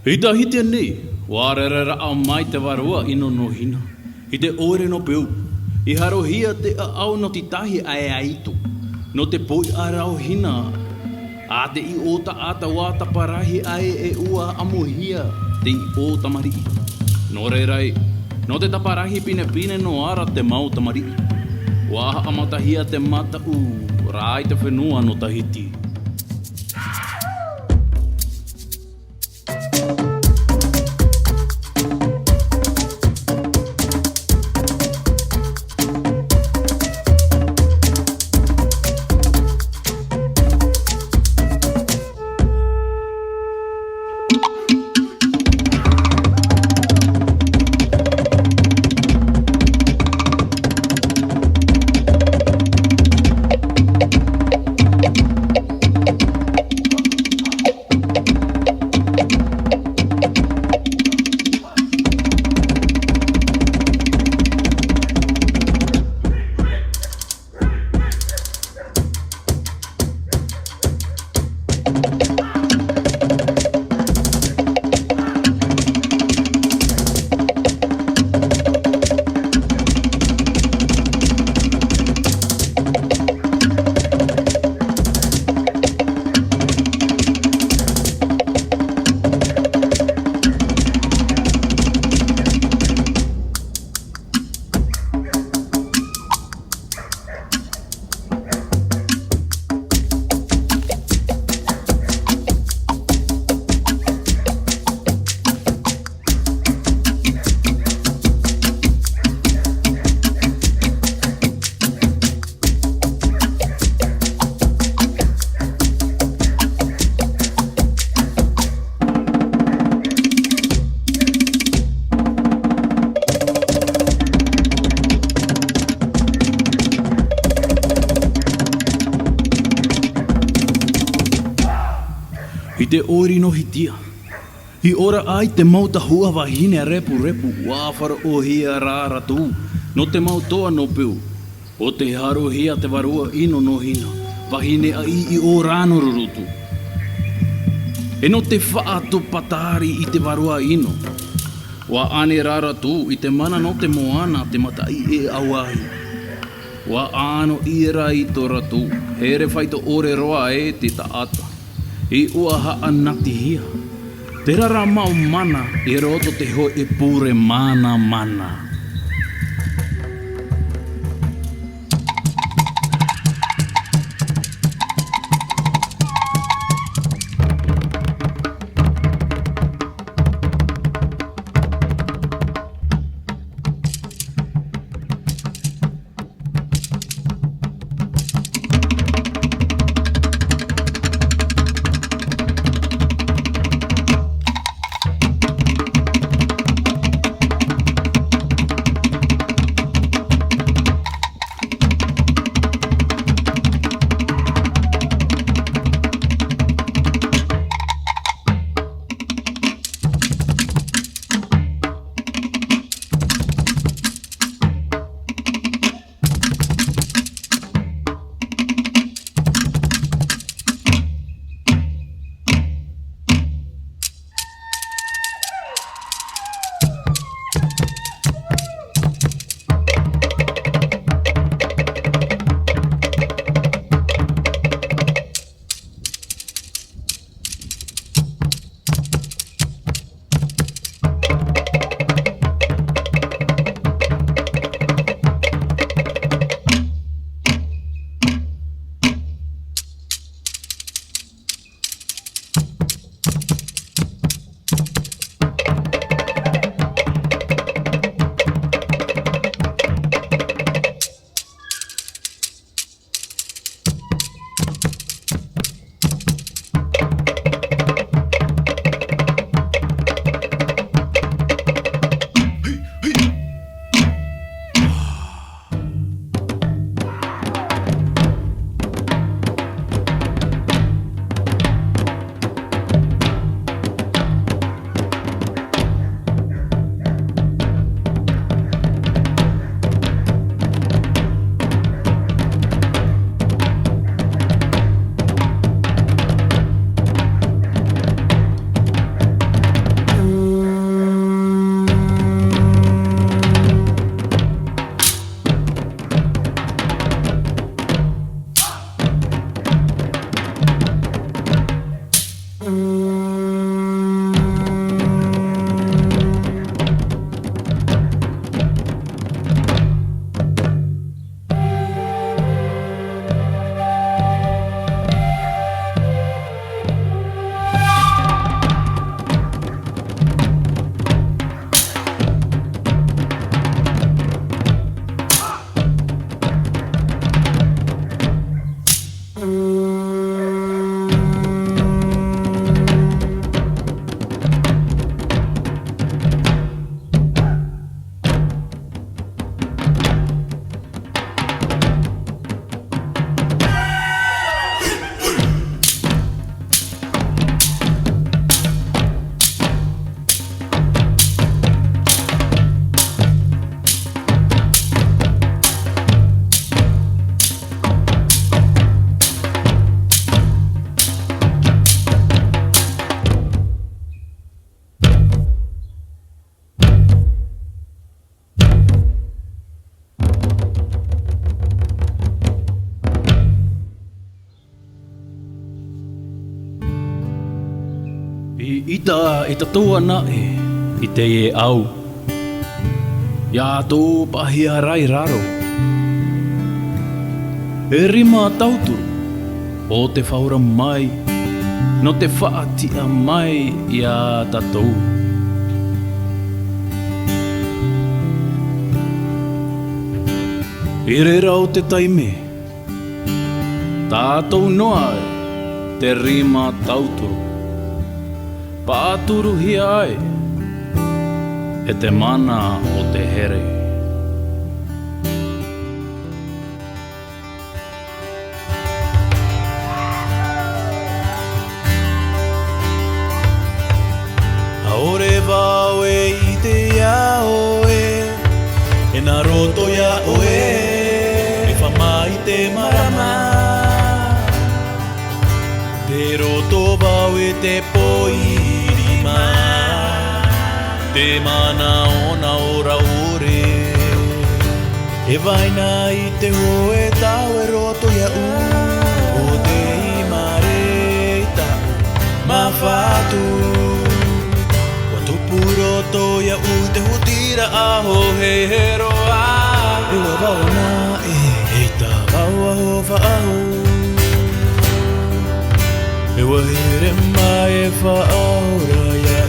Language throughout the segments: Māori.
I Tahitian nei, wa Rere a mai te warua i Nonosina. I te ore no peu. I haro hia te au no ti tahi ai aitu. No te poi a rau hina. A te I ota ata wata parahi ai e ua amohia te I o tamari. No rerai, no te taparahi pine pine no ara te mau tamari. Wa amatahia te mata rai te whenua no Tahiti. I te ori no hitia. I ora ai te mauta hua wahine repu repu wāwhara o hia rāra tū. No te mautoa no peu. O te haro hia te warua ino no hina. Wahine ai I o rāno rurutu. E no te whaato patari I te warua ino. Wa ane rāra tū I te mana no te moana te matai e awahi. Wa ano ira I tora tū. Here whaito ore roa e te taata. I ua haa nati hia. Te rara mau mana I roto te ho e pure mana mana. Ita tua na I te e au. Ia tō pahia rai raro. E rima tauturu. O te whaura mai. No te whaatia mai ia tatou. I rera o te taime. Tātou noa te rima tauturu. Pāturu hi ai. E te mana o te here. Aore wau I te iao e nā roto iao e whamai te marama. Te roto wau te poirima. Te mana ona ora ore. E vaina I te hoe tau e roto iau. O te imareita mawhatu. Puroto ia te hutira aho he heroa. Ewa wau na ta wau aho whaaho. Ewa here mai whaaora ia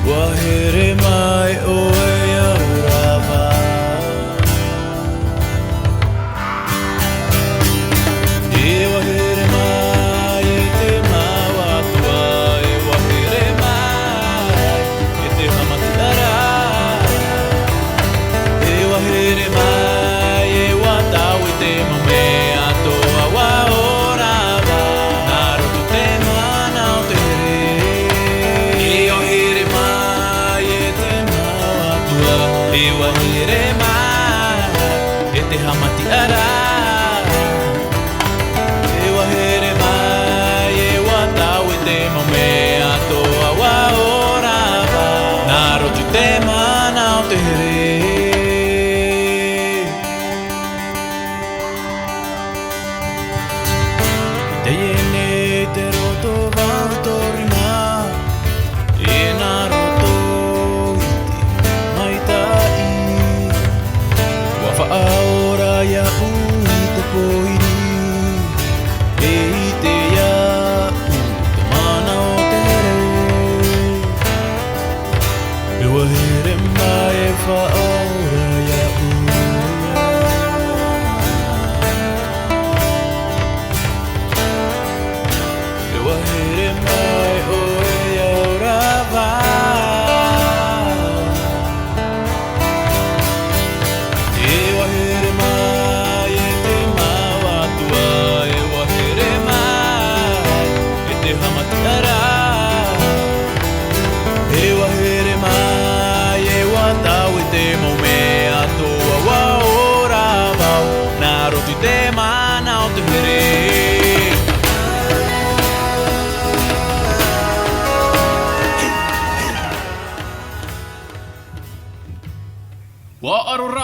Wa here mai o ia urawa. Ewa here mai te mawatua. Ewa here mai te hamatara. Ewa here mai tau te mamea toa wa orava. Naro tu te mana o te here. Ewa here mai te mawatua. Ewa here mai te hamatara.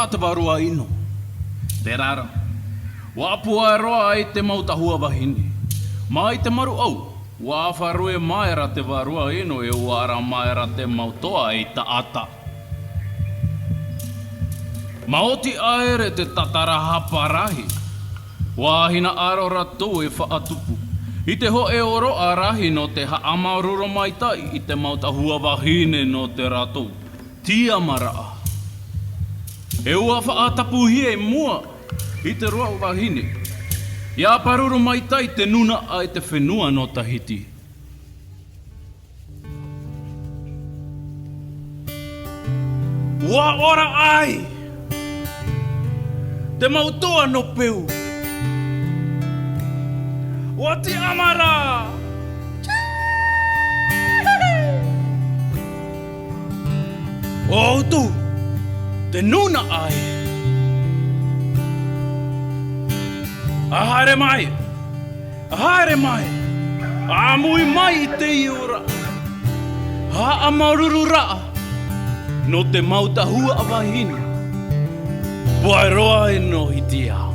Tawarua ino. Te rara. Wa apua roa ai te mautahua wahine. Mai te maru au. Wa wharue maera te warua ino e wara maera te mautoa i ta ata. Maoti aere te tatara haparahi. Wa hina aro ratu e whaatupu. I te ho e oro arahi no te haamaruro mai tai i te mautahua wahine no te ratu. Tia maraa. E ua whaatapuhi e mua I te roa wahine. Ia paruru mai tai te nuna ai te whenua no Tahiti. Ua ora ai! Te mautoa no peu. Ua te amara! O tu! Te nuna ai. Ahare mai. Ahare mai. Amui mai te iura. Ha amaruru raa. No te mautahua awahine. Puai roa e no hiti au.